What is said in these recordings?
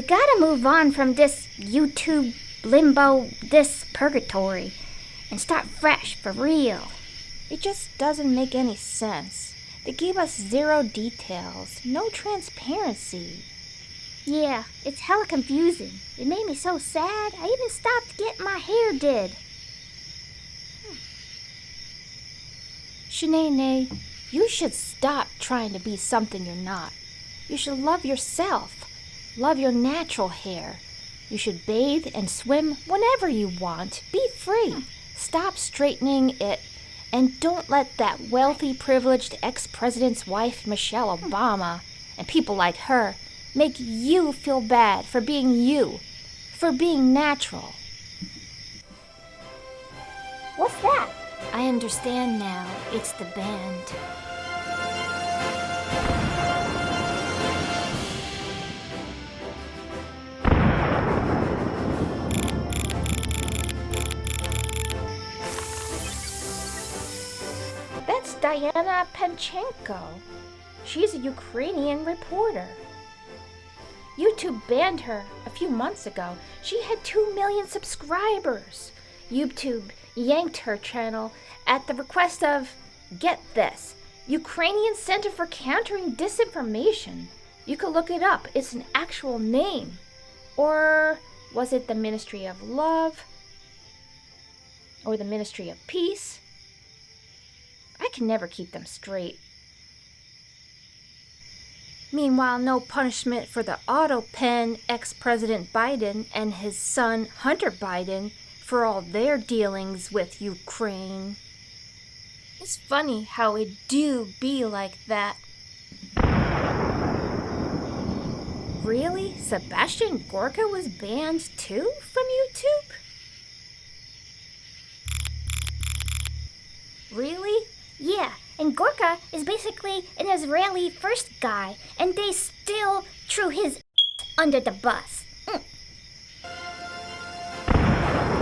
gotta move on from this YouTube limbo, this purgatory, and start fresh for real. It just doesn't make any sense. They gave us 0 details, no transparency. Yeah, it's hella confusing. It made me so sad, I even stopped getting my hair did. Shanae, you should stop trying to be something you're not. You should love yourself. Love your natural hair. You should bathe and swim whenever you want. Be free. Stop straightening it. And don't let that wealthy, privileged ex-president's wife, Michelle Obama, and people like her make you feel bad for being you, for being natural. What's that? I understand now. It's the band. That's Diana Panchenko. She's a Ukrainian reporter. YouTube banned her a few months ago. She had 2 million subscribers. YouTube yanked her channel at the request of, get this, Ukrainian Center for Countering Disinformation. You could look it up. It's an actual name. Or was it the Ministry of Love? Or the Ministry of Peace? I can never keep them straight. Meanwhile, no punishment for the auto pen ex-President Biden and his son Hunter Biden for all their dealings with Ukraine. It's funny how it do be like that. Really? Sebastian Gorka was banned too from YouTube? Really? Yeah, and Gorka is basically an Israeli first guy, and they still threw his under the bus.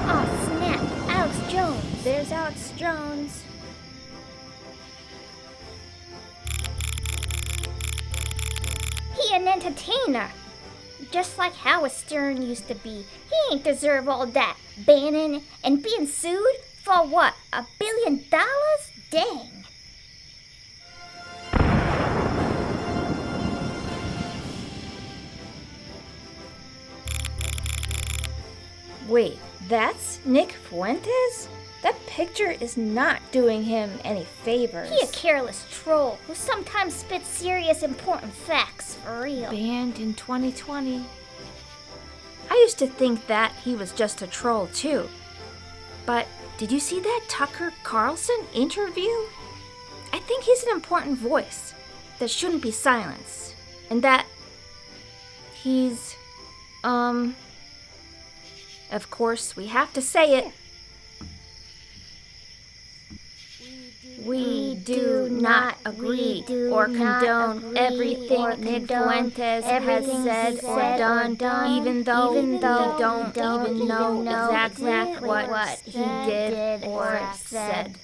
Oh snap, Alex Jones. There's Alex Jones. He an entertainer. Just like Howard Stern used to be. He ain't deserve all that banning and being sued for what, $1 billion? Dang. Wait, that's Nick Fuentes? That picture is not doing him any favors. He a careless troll who sometimes spits serious, important facts for real. Banned in 2020. I used to think that he was just a troll too. But did you see that Tucker Carlson interview? I think he's an important voice that shouldn't be silenced. And that he's, of course, we have to say it. We do not agree or condone everything Nick Fuentes has said or done, even though we don't even know exactly what he did or said.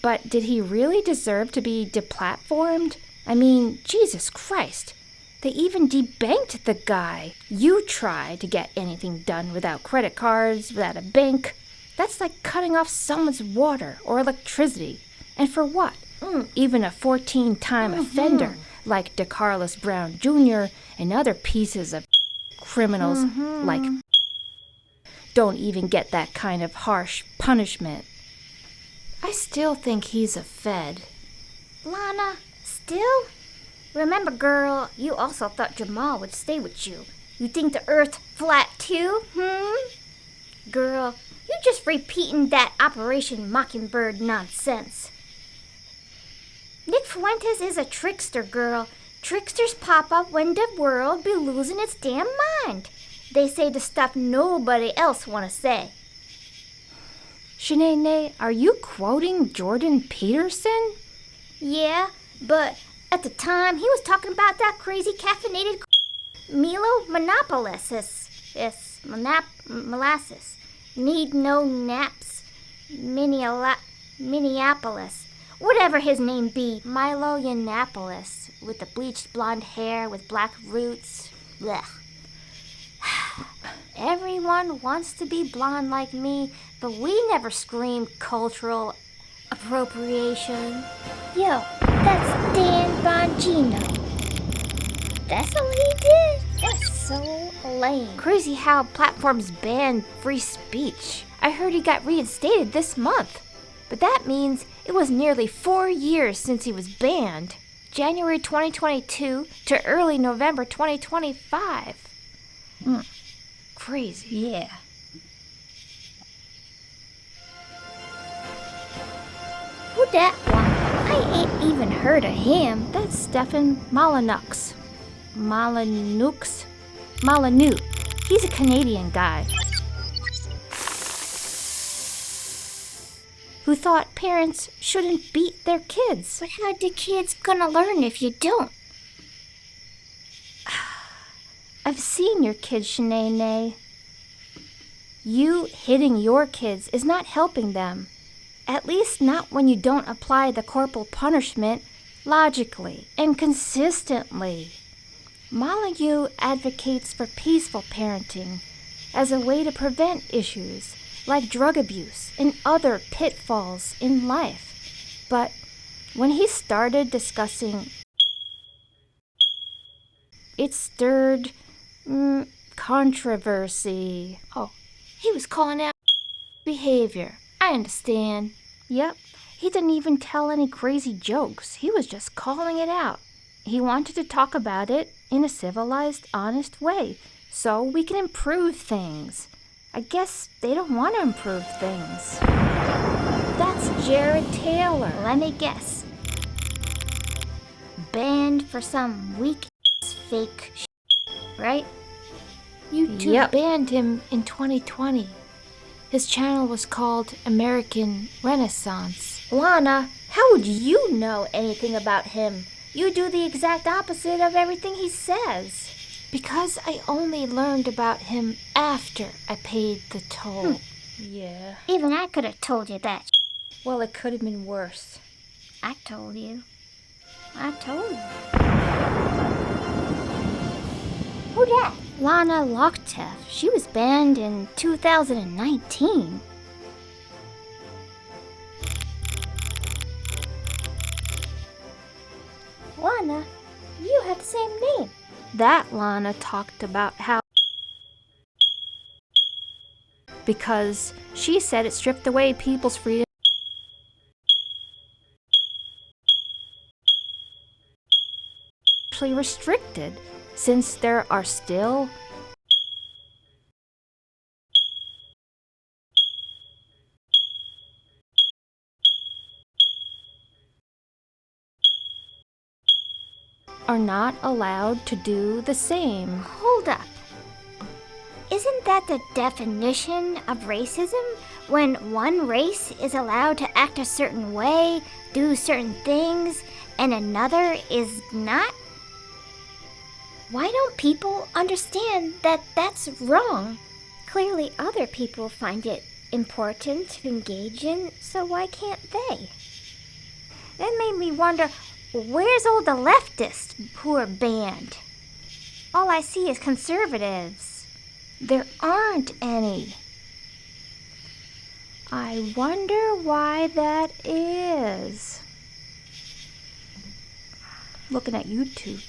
But did he really deserve to be deplatformed? I mean, Jesus Christ. They even debanked the guy. You try to get anything done without credit cards, without a bank. That's like cutting off someone's water or electricity. And for what? Even a 14-time offender like DeCarlos Brown Jr. and other pieces of criminals like don't even get that kind of harsh punishment. I still think he's a Fed. Lana, still? Remember, girl, you also thought Jamal would stay with you. You think the Earth's flat too, Girl, you just repeating that Operation Mockingbird nonsense. Nick Fuentes is a trickster, girl. Tricksters pop up when the world be losing its damn mind. They say the stuff nobody else wanna say. Shanae, are you quoting Jordan Peterson? Yeah, but at the time he was talking about that crazy caffeinated Milo Monopolis. Yes, molasses. Need no naps. Minneapolis. Whatever his name be. Milo Yiannopoulos. with the bleached blonde hair with black roots. Blech. Everyone wants to be blonde like me, but we never scream cultural appropriation. Yo, that's Dan Bongino. That's all he did? That's so lame. Crazy how platforms ban free speech. I heard he got reinstated this month. But that means it was nearly 4 years since he was banned. January 2022 to early November 2025. Crazy. Yeah. Who that one? I ain't even heard of him. That's Stefan Molyneux. Molyneux. He's a Canadian guy who thought parents shouldn't beat their kids. But how the kids gonna learn if you don't? I've seen your kids, Shanae. You hitting your kids is not helping them. At least not when you don't apply the corporal punishment logically and consistently. Molyneux advocates for peaceful parenting as a way to prevent issues like drug abuse and other pitfalls in life. But when he started discussing, it stirred controversy. Oh, he was calling out behavior. I understand. Yep, he didn't even tell any crazy jokes. He was just calling it out. He wanted to talk about it in a civilized, honest way, so we can improve things. I guess they don't want to improve things. That's Jared Taylor. Let me guess. Banned for some weak fake right? YouTube banned him in 2020. His channel was called American Renaissance. Lana, how would you know anything about him? You do the exact opposite of everything he says. Because I only learned about him after I paid the toll. Yeah. Even I could have told you that. Well, it could have been worse. I told you. I told you. Who that? Lana Loktev. She was banned in 2019. Lana, you have the same name. That Lana talked about how because she said it stripped away people's freedom actually restricted, since there are still are not allowed to do the same. Hold up. Isn't that the definition of racism? When one race is allowed to act a certain way, do certain things, and another is not? Why don't people understand that that's wrong? Clearly other people find it important to engage in, so why can't they? That made me wonder, where's all the leftists who are banned? All I see is conservatives. There aren't any. I wonder why that is. Looking at YouTube.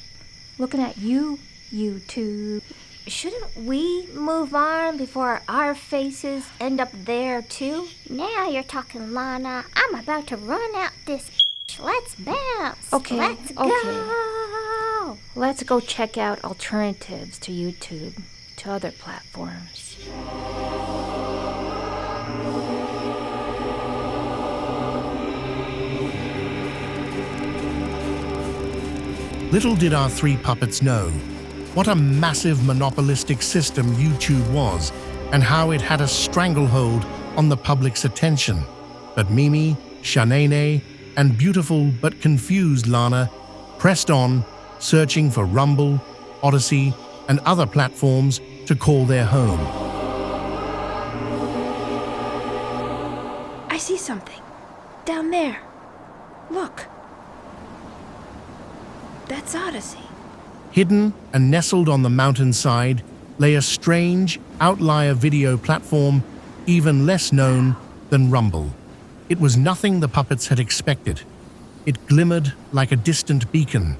Looking at you, YouTube. Shouldn't we move on before our faces end up there too? Now you're talking, Lana. I'm about to run out this. Let's bounce. Okay, Let's go. Let's go check out alternatives to YouTube, to other platforms. Little did our three puppets know what a massive monopolistic system YouTube was and how it had a stranglehold on the public's attention. But Mimi, Shanae, and beautiful but confused Lana pressed on, searching for Rumble, Odyssey, and other platforms to call their home. I see something. Down there. Look. That's Odyssey. Hidden and nestled on the mountainside lay a strange outlier video platform, even less known than Rumble. It was nothing the puppets had expected. It glimmered like a distant beacon,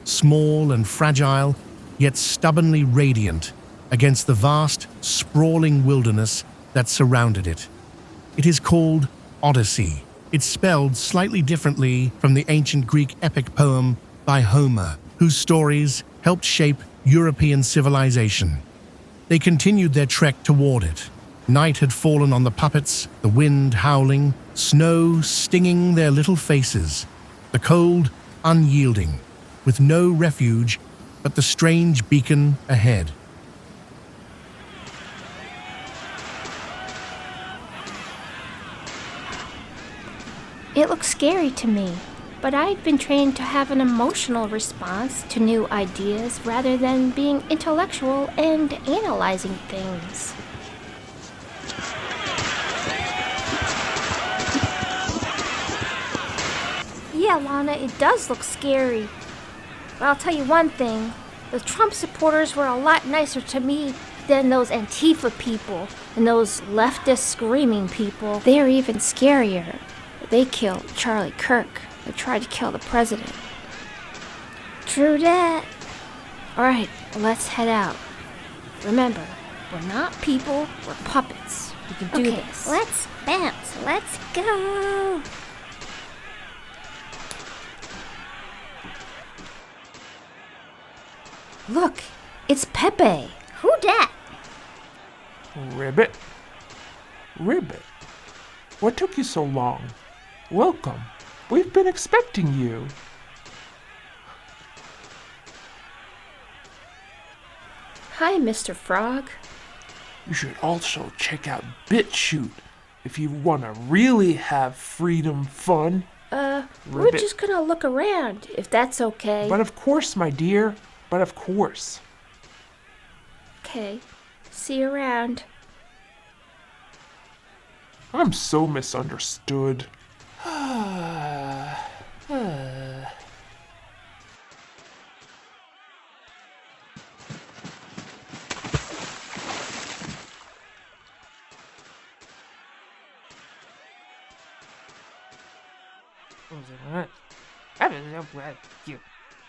small and fragile, yet stubbornly radiant against the vast, sprawling wilderness that surrounded it. It is called Odyssey. It's spelled slightly differently from the ancient Greek epic poem by Homer, whose stories helped shape European civilization. They continued their trek toward it. Night had fallen on the puppets, the wind howling, snow stinging their little faces, the cold unyielding, with no refuge but the strange beacon ahead. It looks scary to me, but I've been trained to have an emotional response to new ideas rather than being intellectual and analyzing things. Yeah, Lana, it does look scary. But I'll tell you one thing, the Trump supporters were a lot nicer to me than those Antifa people and those leftist screaming people. They're even scarier. They killed Charlie Kirk. They tried to kill the president. True that. All right, let's head out. Remember, we're not people, we're puppets. We can do this. Let's bounce. Let's go. Look, it's Pepe. Who dat? Ribbit? Ribbit? What took you so long? Welcome. We've been expecting you. Hi, Mr. Frog. You should also check out BitChute if you want to really have freedom fun. We're Ribbit. just gonna look around, if that's okay. But of course, my dear. But of course. Okay, see you around. I'm so misunderstood. You.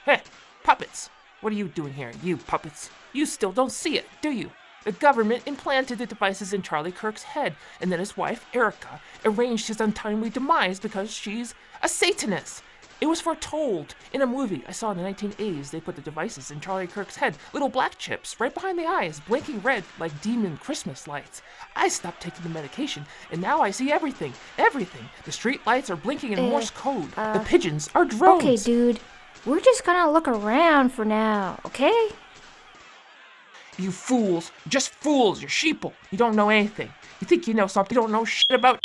Hey, puppets! What are you doing here, you puppets? You still don't see it, do you? The government implanted the devices in Charlie Kirk's head, and then his wife, Erica, arranged his untimely demise because she's a Satanist. It was foretold. In a movie I saw in the 1980s, they put the devices in Charlie Kirk's head, little black chips right behind the eyes, blinking red like demon Christmas lights. I stopped taking the medication, and now I see everything. Everything. The street lights are blinking in Morse code. The pigeons are drones. Okay, dude. We're just gonna look around for now, okay? You fools. Just fools. You're sheeple. You don't know anything. You think you know something. You don't know shit about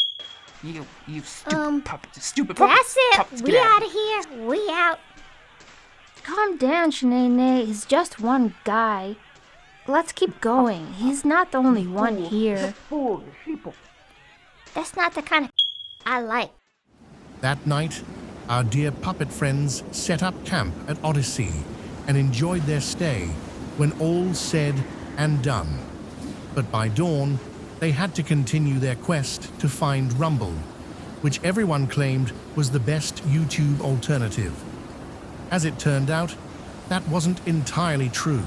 You stupid puppet. Stupid puppet. That's it. Puppets, We get out of here. We out. Calm down, Shanae. He's just one guy. Let's keep going. He's not the only one here. Fool, you sheeple. That's not the kind of I like. That night, our dear puppet friends set up camp at Odyssey and enjoyed their stay when all's said and done. But by dawn, they had to continue their quest to find Rumble, which everyone claimed was the best YouTube alternative. As it turned out, that wasn't entirely true.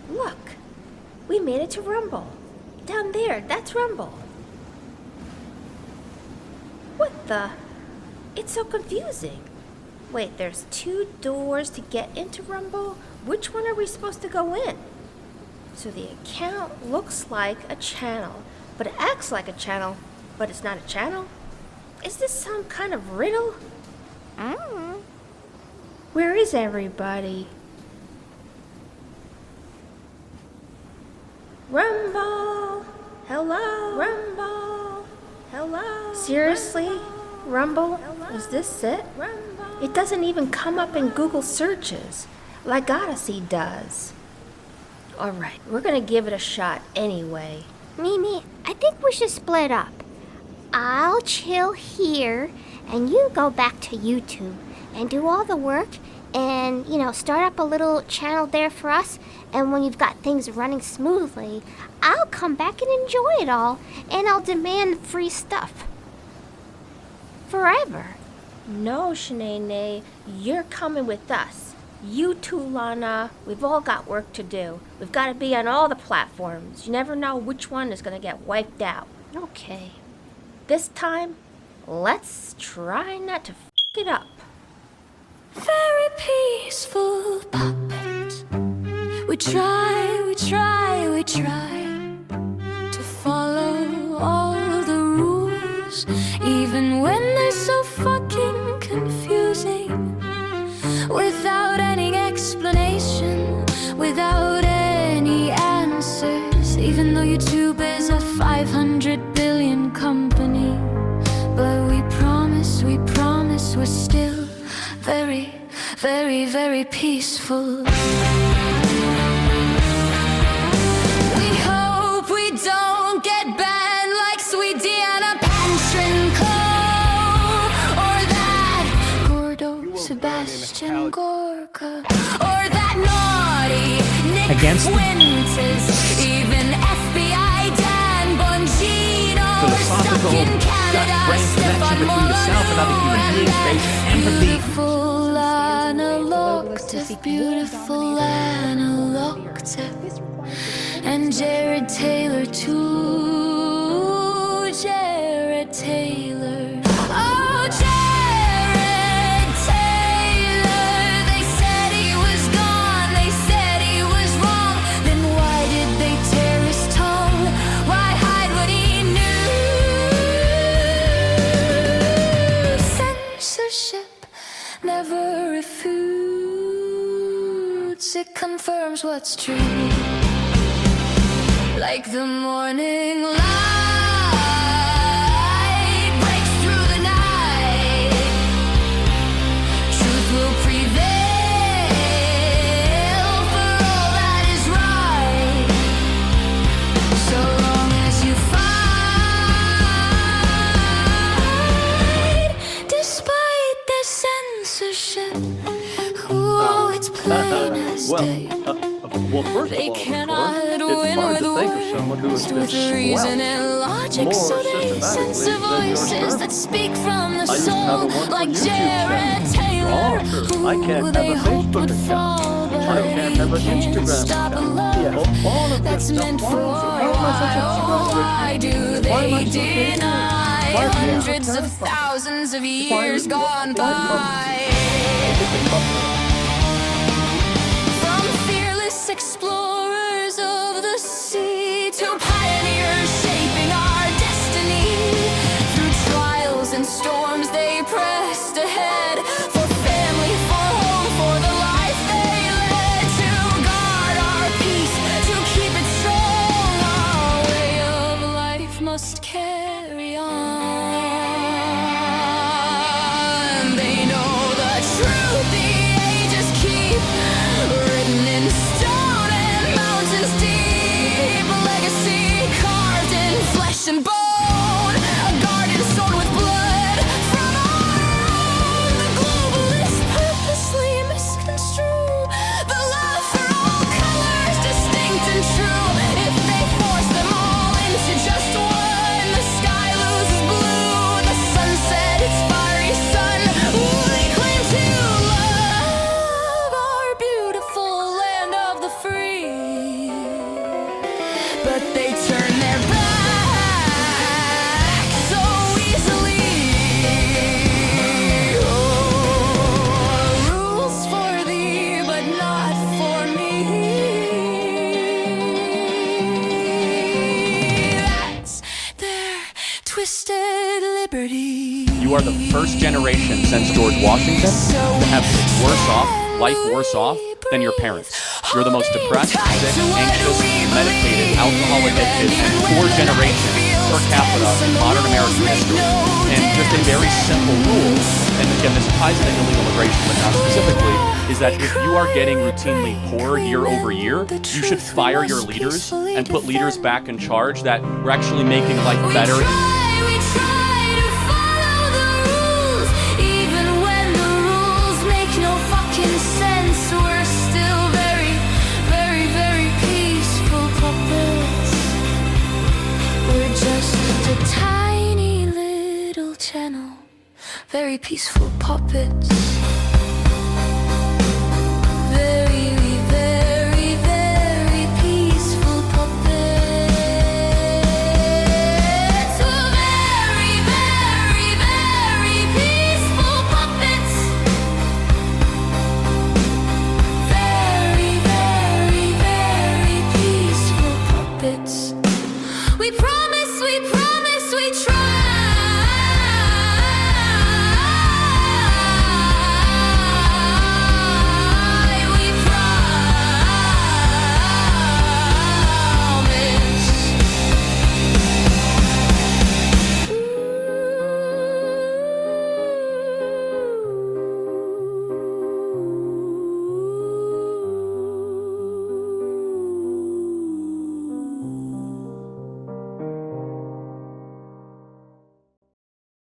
Look, we made it to Rumble. Down there, that's Rumble. What the? It's so confusing. Wait, there's 2 doors to get into Rumble? Which one are we supposed to go in? So the account looks like a channel, but it acts like a channel, but it's not a channel? Is this some kind of riddle? Where is everybody? Rumble! Hello? Rumble! Hello? Seriously? Rumble? Is this it? It doesn't even come up in Google searches, like Odyssey does. Alright, we're gonna give it a shot anyway. Mimi, I think we should split up. I'll chill here, and you go back to YouTube and do all the work and, start up a little channel there for us. And when you've got things running smoothly, I'll come back and enjoy it all, and I'll demand free stuff. Forever. No, Shanae, you're coming with us. You too, Lana. We've all got work to do. We've got to be on all the platforms. You never know which one is going to get wiped out. Okay. This time, let's try not to f*** it up. Very peaceful puppet. We try to follow all the rules, even when they're so fucking confusing. Without any explanation, without any answers, even though YouTube is a 500 billion company. But we promise we're still very, very, very peaceful. We hope we don't get banned like Sweet Deanna Pantrenko, or that Gordo Sebastian Gorka, or that naughty Nick Fuentes, even FBI Dan Bongino, or stuck in Canada Stefan Molyneux, beautiful Lana Locktiff, beautiful Lana Locktiff, and Jared Taylor too, Jared Taylor. Oh, Jared Taylor. They said he was gone, they said he was wrong. Then why did they tear his tongue? Why hide what he knew? Censorship never refutes, it confirms what's true. Like the morning light breaks through the night, truth will prevail for all that is right. So long as you fight, despite the censorship, oh, it's plain as day. Well, first They of all, cannot it's win hard with to think of someone who has been with reason swamped and logic, more so they censor systematically than your voices that servant. speak from the I used to have a soul, wonderful like YouTube Jared channel. Taylor, Oh, sure. who I can't have they a hope Facebook would account. fall, but I can't have an he can't Instagram stop a account. love Yeah, all of that's this meant stuff. for Why am I such a scrub? why do Why am I they so deny Why am I so hundreds of terrified? thousands of Why- years gone by? From fearless explorers of the sea to pioneers shaping our destiny, through trials and storms they pressed ahead, for family, for home, for the life they led, to guard our peace, to keep it strong. Our way of life must carry on. They know the truth the ages keep, written in stone and mountains deep. Legacy carved in flesh and bone, a garden sown with blood from our own. The globalists purposely misconstrue the love for all colors, distinct and true. If they force them all into just one, the sky loses blue, the sunset its fiery sun. They claim to love our beautiful land of the free, but they turn their back so easily. Oh, rules for thee, but not for me. That's their twisted liberty. You are the first generation since George Washington to have life worse off than your parents. You're the most depressed, sick, anxious, medicated, alcoholic kids, and poor generation per capita in modern American history. And just a very simple rule, and again, this is ties into illegal immigration, but not specifically, is that if you are getting routinely poorer year over year, you should fire your leaders and put leaders back in charge that were actually making life better. We try to follow the rules, even when the rules make no fucking sense. We're still very, very, very peaceful puppets. We're just a tiny little channel, very peaceful puppets.